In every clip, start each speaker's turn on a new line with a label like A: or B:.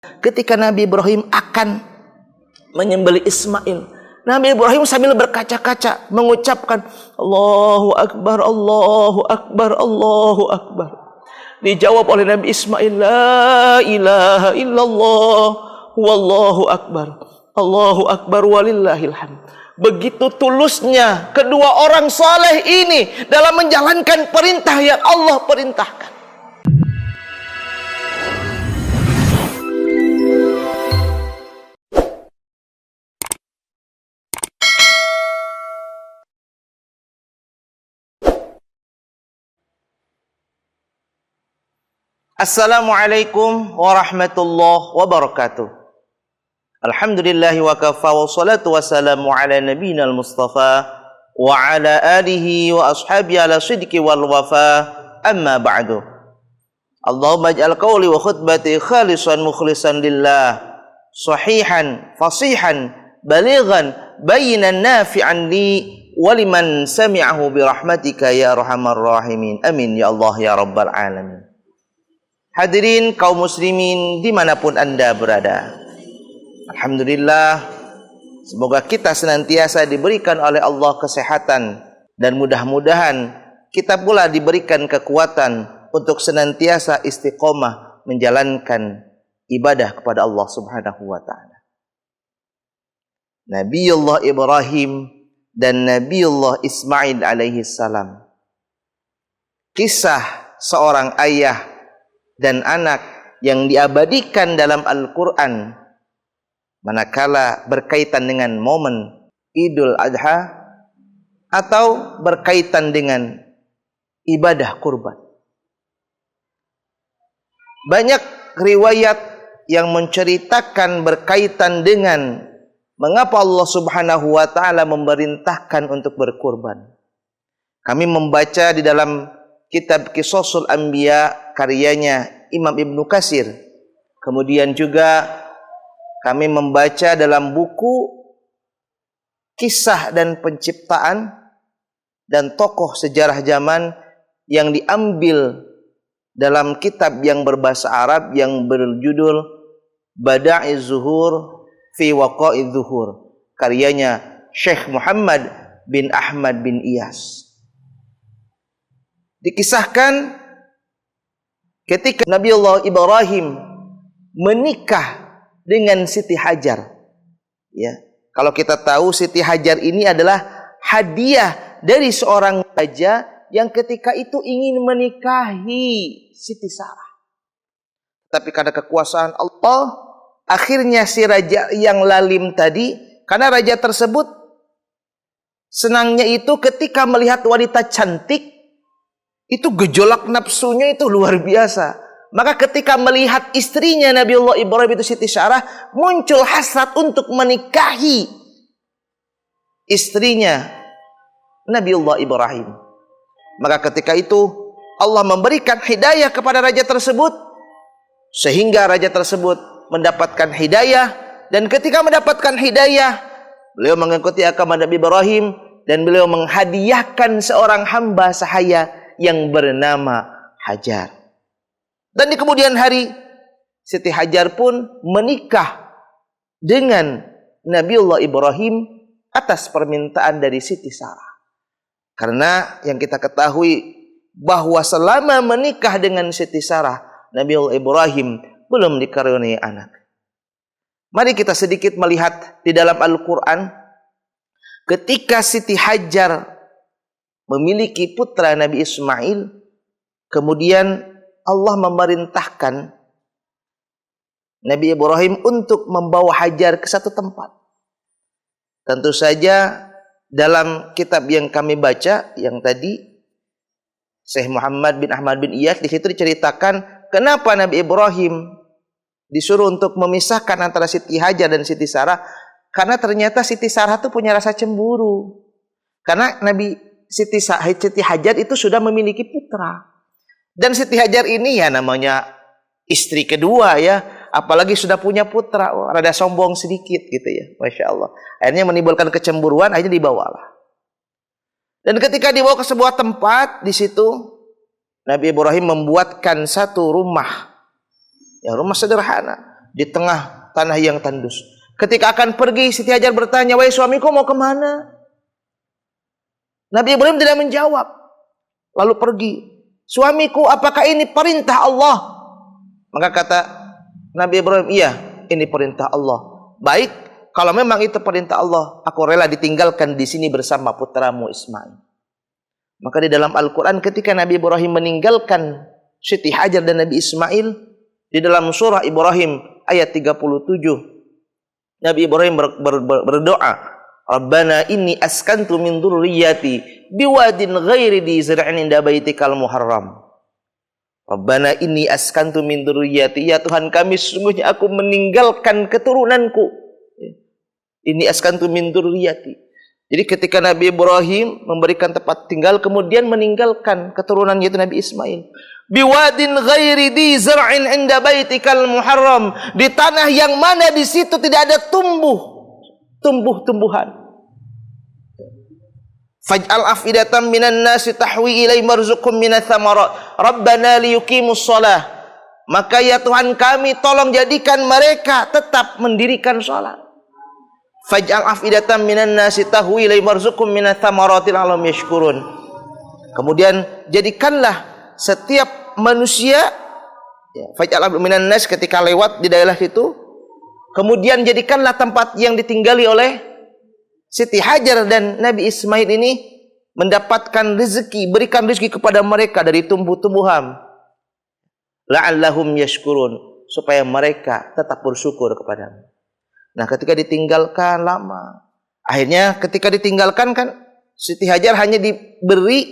A: ketika Nabi Ibrahim akan menyembelih Ismail, Nabi Ibrahim sambil berkaca-kaca mengucapkan Allahu Akbar, Allahu Akbar, Allahu Akbar. Dijawab oleh Nabi Ismail, la ilaha illallah, wallahu akbar, Allahu akbar walillahil hamd. Begitu tulusnya kedua orang saleh ini dalam menjalankan perintah yang Allah perintahkan. Assalamualaikum warahmatullahi wabarakatuh. Alhamdulillahi wa kafa wa salatu wassalamu ala nabiyina al-mustafa wa ala alihi wa ashabi ala sidqi wal wafa, amma ba'du. Allahumma ij'al qawli wa khutbati khalisan mukhlisan lillah, sahihan fasihan balighan bayinan nafi'an li wa liman sami'ahu bi rahmatika ya arhamar rahimin. Amin ya Allah ya rabbal alamin. Hadirin kaum muslimin dimanapun anda berada, alhamdulillah, semoga kita senantiasa diberikan oleh Allah kesehatan, dan mudah-mudahan kita pula diberikan kekuatan untuk senantiasa istiqomah menjalankan ibadah kepada Allah subhanahu wa ta'ala. Nabiullah Ibrahim dan Nabiullah Ismail alaihi salam, kisah seorang ayah dan anak yang diabadikan dalam Al-Quran manakala berkaitan dengan momen Idul Adha atau berkaitan dengan ibadah kurban. Banyak riwayat yang menceritakan berkaitan dengan mengapa Allah subhanahu wa ta'ala memerintahkan untuk berkurban. Kami membaca di dalam kitab Qisasul Anbiya karyanya Imam Ibnu Katsir. Kemudian juga kami membaca dalam buku kisah dan penciptaan dan tokoh sejarah zaman yang diambil dalam kitab yang berbahasa Arab yang berjudul Bada'iz Zuhur fi Waqa'iz Zuhur karyanya Syekh Muhammad bin Ahmad bin Iyas. Dikisahkan ketika Nabiullah Ibrahim menikah dengan Siti Hajar. Ya, kalau kita tahu Siti Hajar ini adalah hadiah dari seorang raja yang ketika itu ingin menikahi Siti Sarah. Tapi karena kekuasaan Allah, akhirnya si raja yang lalim tadi, karena raja tersebut senangnya itu ketika melihat wanita cantik, itu gejolak nafsunya itu luar biasa. Maka ketika melihat istrinya Nabiullah Ibrahim itu Siti Sarah, muncul hasrat untuk menikahi istrinya Nabiullah Ibrahim. Maka ketika itu Allah memberikan hidayah kepada raja tersebut, sehingga raja tersebut mendapatkan hidayah. Dan ketika mendapatkan hidayah, beliau mengikuti agama Nabi Ibrahim, dan beliau menghadiahkan seorang hamba sahaya yang bernama Hajar. Dan di kemudian hari Siti Hajar pun menikah dengan Nabiullah Ibrahim atas permintaan dari Siti Sarah. Karena yang kita ketahui bahwa selama menikah dengan Siti Sarah, Nabiullah Ibrahim belum dikaruniai anak. Mari kita sedikit melihat di dalam Al-Quran ketika Siti Hajar memiliki putra Nabi Ismail, kemudian Allah memerintahkan Nabi Ibrahim untuk membawa Hajar ke satu tempat. Tentu saja dalam kitab yang kami baca yang tadi Syekh Muhammad bin Ahmad bin Iyas, di situ diceritakan kenapa Nabi Ibrahim disuruh untuk memisahkan antara Siti Hajar dan Siti Sarah, karena ternyata Siti Sarah itu punya rasa cemburu. Karena Siti Hajar itu sudah memiliki putra. Dan Siti Hajar ini ya namanya istri kedua ya, apalagi sudah punya putra, rada sombong sedikit gitu ya, Masya Allah. Akhirnya menimbulkan kecemburuan, akhirnya dibawalah. Dan ketika dibawa ke sebuah tempat, di situ Nabi Ibrahim membuatkan satu rumah, ya rumah sederhana. di tengah tanah yang tandus. Ketika akan pergi, Siti Hajar bertanya, "Wahai suamiku, mau kemana?" Nabi Ibrahim tidak menjawab. Lalu pergi. "Suamiku, apakah ini perintah Allah?" Maka kata Nabi Ibrahim, "Iya, ini perintah Allah." "Baik, kalau memang itu perintah Allah, aku rela ditinggalkan di sini bersama putramu Ismail." Maka di dalam Al-Quran ketika Nabi Ibrahim meninggalkan Siti Hajar dan Nabi Ismail, di dalam surah Ibrahim ayat 37, Nabi Ibrahim berdoa, "Rabbana inni askantu min dzurriyyati biwadin ghairi dzi zar'in inda baitikal muharram." Rabbana inni askantu min dzurriyyati, ya Tuhan kami, sesungguhnya aku meninggalkan keturunanku. Ini askantu min dzurriyyati. Jadi ketika Nabi Ibrahim memberikan tempat tinggal, kemudian meninggalkan keturunan yaitu Nabi Ismail. Biwadin ghairi dzi zar'in inda baitikal muharram, di tanah yang mana di situ tidak ada tumbuh-tumbuhan. Faj'al afidatan minan nasi tahwi ilai marzuqhum minats tsamarat rabbana liyuqimus shalah. Maka ya Tuhan kami, tolong jadikan mereka tetap mendirikan salat. Faj'al afidatan minan nasi tahwi ilai marzuqhum minats tsamarati la'allahum yashkurun. Kemudian jadikanlah setiap manusia, faj'al minan nas, ketika lewat di daerah itu, kemudian jadikanlah tempat yang ditinggali oleh Siti Hajar dan Nabi Ismail ini mendapatkan rezeki, berikan rezeki kepada mereka dari tumbuh-tumbuhan. La'allahum yashkurun, supaya mereka tetap bersyukur kepadamu. Nah, ketika ditinggalkan lama, akhirnya ketika ditinggalkan kan Siti Hajar hanya diberi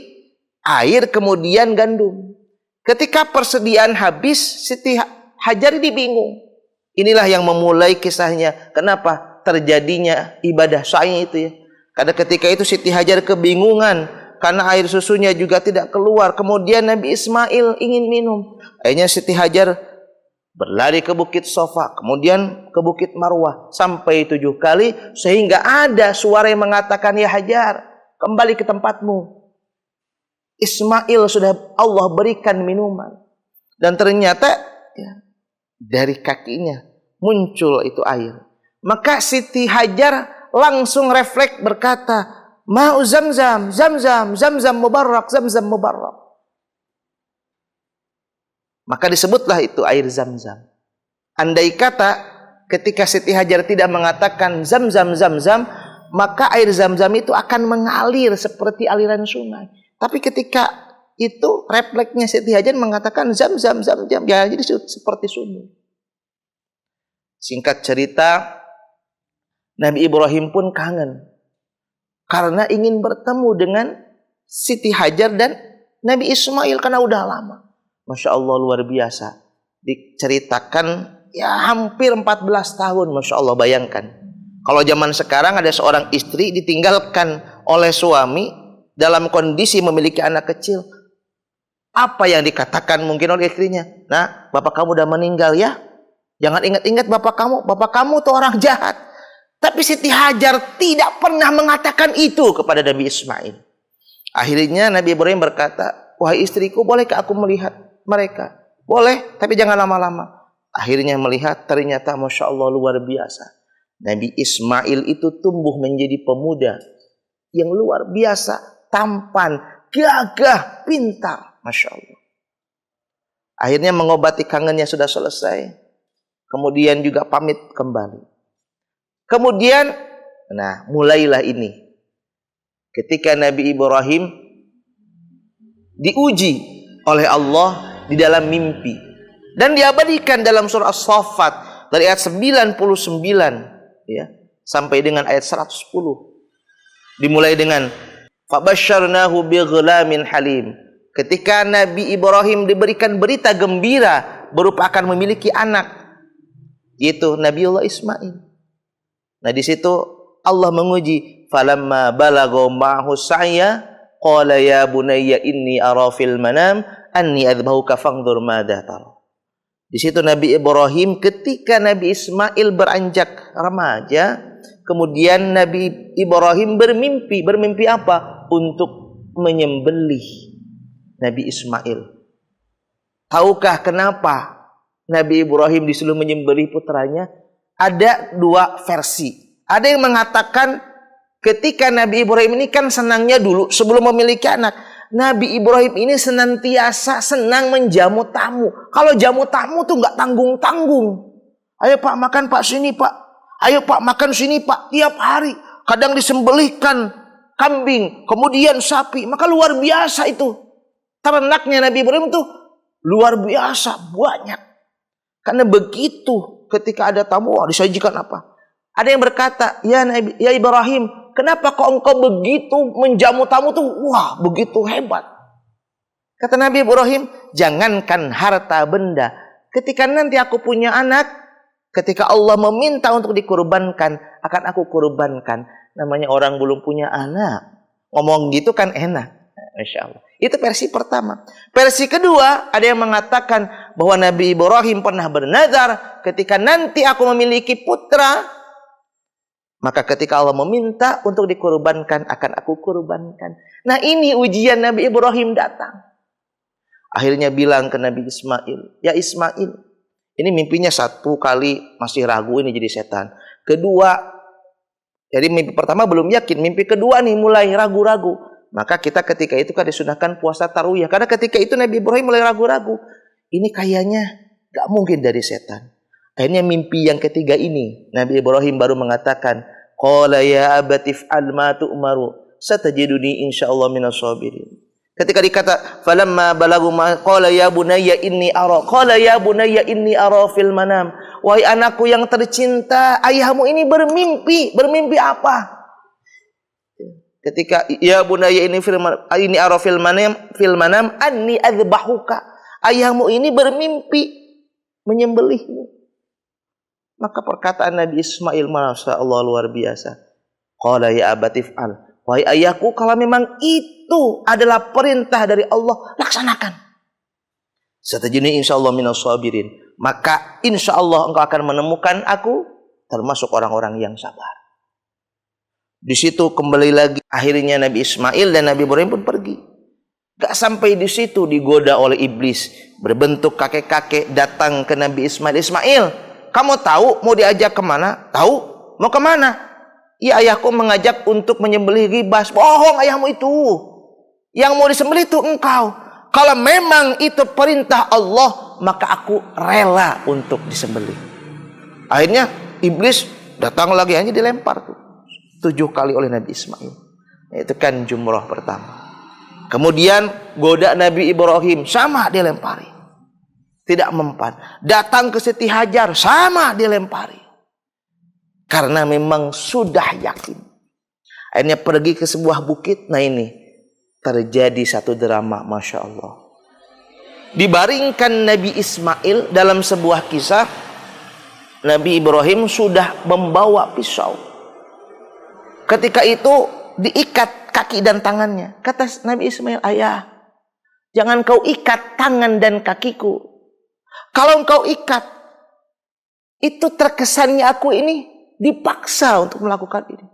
A: air kemudian gandum. Ketika persediaan habis, Siti Hajar ini bingung. Inilah yang memulai kisahnya. Kenapa terjadinya ibadah sa'i itu ya? Karena ketika itu Siti Hajar kebingungan karena air susunya juga tidak keluar. Kemudian Nabi Ismail ingin minum. Akhirnya Siti Hajar berlari ke Bukit Sofa, kemudian ke Bukit Marwah sampai 7 kali, sehingga ada suara yang mengatakan, "Ya Hajar, kembali ke tempatmu. Ismail sudah Allah berikan minuman." Dan ternyata ya, dari kakinya muncul itu air. Maka Siti Hajar langsung refleks berkata, "Ma'u Zamzam, Zamzam, Zamzam mubarak, Zamzam mubarak." Maka disebutlah itu air Zamzam. Andai kata ketika Siti Hajar tidak mengatakan Zamzam, Zamzam, maka air Zamzam itu akan mengalir seperti aliran sungai. Tapi ketika itu refleksnya Siti Hajar mengatakan Zamzam, Zamzam, ya jadi seperti sumur. Singkat cerita, Nabi Ibrahim pun kangen karena ingin bertemu dengan Siti Hajar dan Nabi Ismail karena udah lama. Masya Allah, luar biasa. Diceritakan ya hampir 14 tahun. Masya Allah, bayangkan. Kalau zaman sekarang ada seorang istri ditinggalkan oleh suami dalam kondisi memiliki anak kecil. Apa yang dikatakan mungkin oleh istrinya? "Nah, bapak kamu udah meninggal ya. Jangan ingat-ingat bapak kamu. Bapak kamu tuh orang jahat." Tapi Siti Hajar tidak pernah mengatakan itu kepada Nabi Ismail. Akhirnya Nabi Ibrahim berkata, "Wahai istriku, bolehkah aku melihat mereka?" "Boleh, tapi jangan lama-lama." Akhirnya melihat, ternyata Masya Allah luar biasa. Nabi Ismail itu tumbuh menjadi pemuda yang luar biasa, tampan, gagah, pintar. Masya Allah. Akhirnya mengobati kangennya sudah selesai. Kemudian juga pamit kembali. Kemudian, nah mulailah ini. Ketika Nabi Ibrahim diuji oleh Allah di dalam mimpi. Dan diabadikan dalam surah As-Saffat dari ayat 99 ya, sampai dengan ayat 110. Dimulai dengan fabasyarnahu bighulamin halim. Ketika Nabi Ibrahim diberikan berita gembira berupa akan memiliki anak, yaitu Nabiullah Ismail. Nah di situ Allah menguji, falamma balagha ma'hu sa'ya qala ya bunayya inni ara fil manam anni adbahuka fangdur madza tara. Di situ Nabi Ibrahim ketika Nabi Ismail beranjak remaja, kemudian Nabi Ibrahim bermimpi apa? Untuk menyembelih Nabi Ismail. Tahukah kenapa Nabi Ibrahim disuruh menyembelih putranya? Ada dua versi. Ada yang mengatakan ketika Nabi Ibrahim ini kan senangnya dulu sebelum memiliki anak. Nabi Ibrahim ini senantiasa senang menjamu tamu. Kalau jamu tamu tuh nggak tanggung-tanggung. Ayo Pak makan Pak sini Pak. Ayo Pak makan sini Pak. Tiap hari. Kadang disembelihkan kambing. Kemudian sapi. Maka luar biasa itu. Ternaknya Nabi Ibrahim itu luar biasa. Banyak. Karena begitu ketika ada tamu. Disajikan apa? Ada yang berkata. Ya Ibrahim. Kenapa kok engkau begitu menjamu tamu tuh? Wah begitu hebat. Kata Nabi Ibrahim. Jangankan harta benda. Ketika nanti aku punya anak. Ketika Allah meminta untuk dikurbankan, akan aku kurbankan. Namanya orang belum punya anak. Ngomong gitu kan enak. Masya Allah. Itu versi pertama. Versi kedua, ada yang mengatakan bahwa Nabi Ibrahim pernah bernazar, ketika nanti aku memiliki putra, maka ketika Allah meminta untuk dikurbankan, akan aku kurbankan. Nah ini ujian Nabi Ibrahim datang. Akhirnya bilang ke Nabi Ismail, ya Ismail, ini mimpinya satu kali masih ragu ini jadi setan. Kedua, jadi mimpi pertama belum yakin. Mimpi kedua nih mulai ragu-ragu. Maka kita ketika itu kan disunahkan puasa tarawih. Karena ketika itu Nabi Ibrahim mulai ragu-ragu. Ini kayaknya gak mungkin dari setan. Akhirnya mimpi yang ketiga ini. Nabi Ibrahim baru mengatakan. Qala ya abatif alma tu'maru. Satajiduni insyaallah minas sabirin. Ketika dikata falamma balagu ma qala ya bunayya inni ara qala ya bunayya inni ara fil manam, wahai anakku yang tercinta, ayahmu ini bermimpi apa? Ketika ya bunayya ini ara fil manam anni adzbahuka, ayahmu ini bermimpi menyembelihmu. Maka perkataan Nabi Ismail masya Allah luar biasa. Qala ya abatif al, wahai ayahku, kalau memang itu adalah perintah dari Allah, laksanakan. Satajiduni insyaallah minas sabirin. Maka insyaallah engkau akan menemukan aku termasuk orang-orang yang sabar. Di situ kembali lagi akhirnya Nabi Ismail dan Nabi Ibrahim pun pergi. Gak sampai di situ digoda oleh iblis berbentuk kakek-kakek datang ke Nabi Ismail. Ismail, kamu tahu mau diajak kemana? Tahu? Mau kemana? Ya ayahku mengajak untuk menyembelih ribas. Bohong ayahmu itu. Yang mau disembelih itu engkau. Kalau memang itu perintah Allah, maka aku rela untuk disembelih. Akhirnya iblis datang lagi, hanya dilempar tuh 7 kali oleh Nabi Ismail. Itu kan jumrah pertama. Kemudian goda Nabi Ibrahim, sama dilempari. Tidak mempan. Datang ke Siti Hajar, sama dilempari. Karena memang sudah yakin. Akhirnya pergi ke sebuah bukit. Nah ini terjadi satu drama, masya Allah. Dibaringkan Nabi Ismail dalam sebuah kisah. Nabi Ibrahim sudah membawa pisau. Ketika itu diikat kaki dan tangannya. Kata Nabi Ismail, ayah, jangan kau ikat tangan dan kakiku. Kalau engkau ikat, itu terkesannya aku ini dipaksa untuk melakukan ini.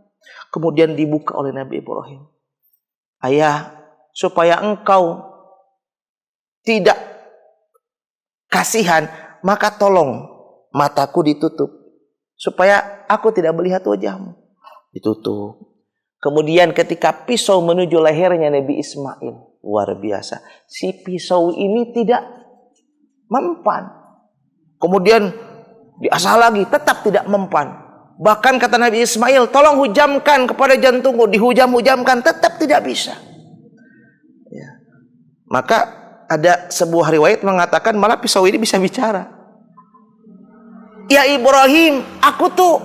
A: Kemudian dibuka oleh Nabi Ibrahim. Ayah, supaya engkau tidak kasihan, maka tolong mataku ditutup. Supaya aku tidak melihat wajahmu. Ditutup. Kemudian ketika pisau menuju lehernya Nabi Ismail. Luar biasa. Si pisau ini tidak mempan. Kemudian diasah lagi, tetap tidak mempan. Bahkan kata Nabi Ismail, tolong hujamkan kepada jantungku. Dihujam-hujamkan, tetap tidak bisa. Ya. Maka ada sebuah riwayat mengatakan malah pisau ini bisa bicara. Ya Ibrahim, aku tuh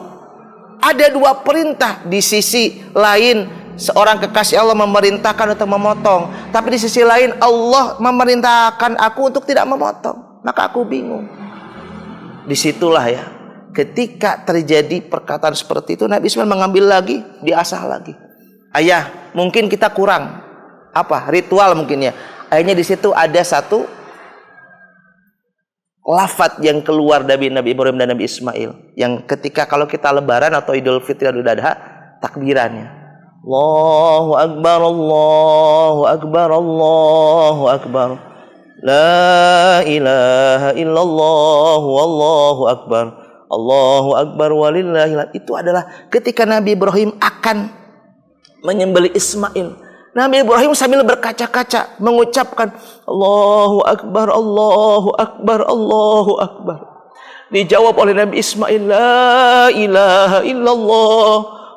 A: ada 2 perintah. Di sisi lain seorang kekasih Allah memerintahkan untuk memotong. Tapi di sisi lain Allah memerintahkan aku untuk tidak memotong. Maka aku bingung. Disitulah ya, ketika terjadi perkataan seperti itu, Nabi Ismail mengambil lagi, diasah lagi. Ayah, mungkin kita kurang ritual mungkin ya. Akhirnya di situ ada satu lafaz yang keluar dari Nabi Ibrahim dan Nabi Ismail, yang ketika kalau kita lebaran atau Idul Fitri atau Idul Adha, takbirannya Allahu Akbar, Allahu Akbar, Allahu Akbar, La ilaha illallah wallahu akbar. Allahu akbar walillahilhamd. Itu adalah ketika Nabi Ibrahim akan menyembelih Ismail. Nabi Ibrahim sambil berkaca-kaca mengucapkan Allahu akbar, Allahu akbar, Allahu akbar. Dijawab oleh Nabi Ismail, la ilaha illallah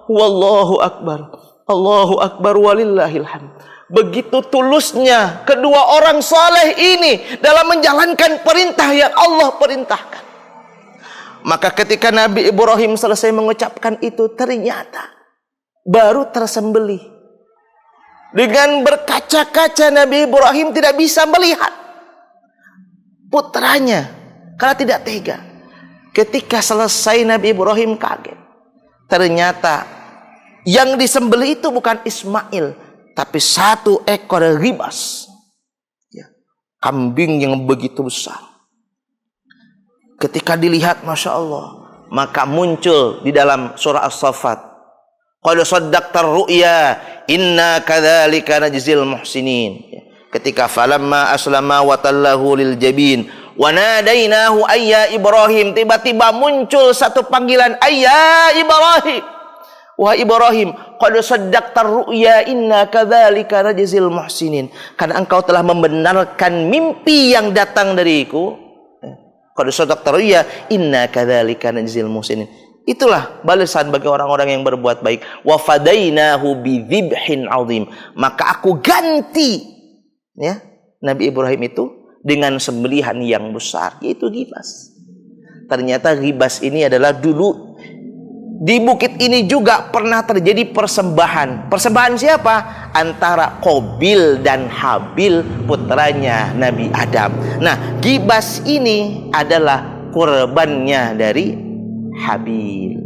A: wallahu akbar. Allahu akbar walillahilhamd. Begitu tulusnya kedua orang saleh ini dalam menjalankan perintah yang Allah perintahkan. Maka ketika Nabi Ibrahim selesai mengucapkan itu, ternyata baru tersembelih. Dengan berkaca-kaca Nabi Ibrahim tidak bisa melihat putranya karena tidak tega. Ketika selesai Nabi Ibrahim kaget. Ternyata yang disembelih itu bukan Ismail, tapi satu ekor ribas. Ya, kambing yang begitu besar. Ketika dilihat, Masya Allah, maka muncul di dalam surah As-Saffat, qad saddaqtar ru'ya inna kadzalika najzil muhsinin. Ketika falamma aslama wa tallahu lil jabin wa nadainahu ayya Ibrahim, tiba-tiba muncul satu panggilan, ayya Ibrahim. Wahai Ibrahim, qad saddaqtar ru'ya inna kadzalika najzil muhsinin. Karena engkau telah membenarkan mimpi yang datang dariku. Qad saddaqtar ru'ya inna kadzalika najzil muhsinin. Itulah balasan bagi orang-orang yang berbuat baik. Wa fadainahu bidzibhin azim. Maka aku ganti, ya, Nabi Ibrahim itu dengan sembelihan yang besar, yaitu ghibas. Ternyata ghibas ini adalah dulu di bukit ini juga pernah terjadi persembahan. Persembahan siapa? Antara Qabil dan Habil, putranya Nabi Adam. Nah, ghibas ini adalah kurbannya dari Habil.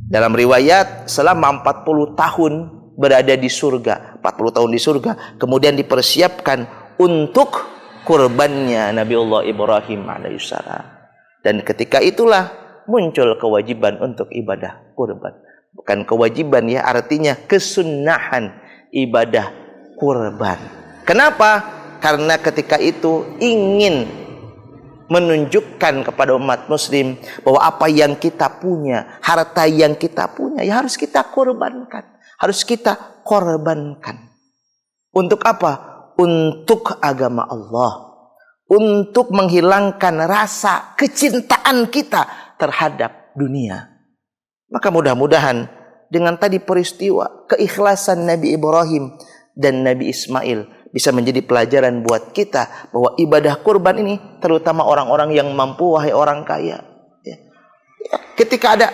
A: Dalam riwayat selama 40 tahun berada di surga, 40 tahun di surga, kemudian dipersiapkan untuk kurbannya Nabiullah Ibrahim alaihissalam. Dan ketika itulah muncul kewajiban untuk ibadah kurban. Bukan kewajiban, ya, artinya kesunnahan ibadah kurban. Kenapa? Karena ketika itu ingin menunjukkan kepada umat muslim bahwa apa yang kita punya, harta yang kita punya, ya harus kita korbankan. Harus kita korbankan. Untuk apa? Untuk agama Allah. Untuk menghilangkan rasa kecintaan kita terhadap dunia. Maka mudah-mudahan dengan tadi peristiwa keikhlasan Nabi Ibrahim dan Nabi Ismail bisa menjadi pelajaran buat kita bahwa ibadah kurban ini terutama orang-orang yang mampu, wahai orang kaya, ya. Ketika ada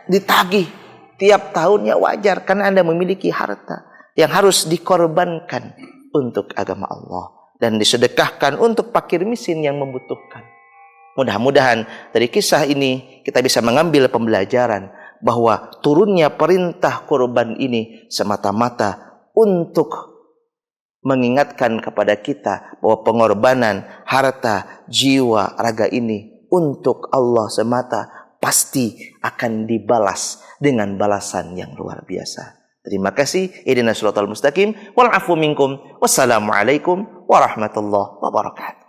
A: ditagih tiap tahunnya wajar karena Anda memiliki harta yang harus dikorbankan untuk agama Allah dan disedekahkan untuk fakir miskin yang membutuhkan. Mudah-mudahan dari kisah ini kita bisa mengambil pembelajaran bahwa turunnya perintah kurban ini semata-mata untuk mengingatkan kepada kita bahwa pengorbanan harta, jiwa, raga ini untuk Allah semata pasti akan dibalas dengan balasan yang luar biasa. Terima kasih. Ihdinas siratal mustaqim wal afu minkum. Wassalamualaikum warahmatullahi wabarakatuh.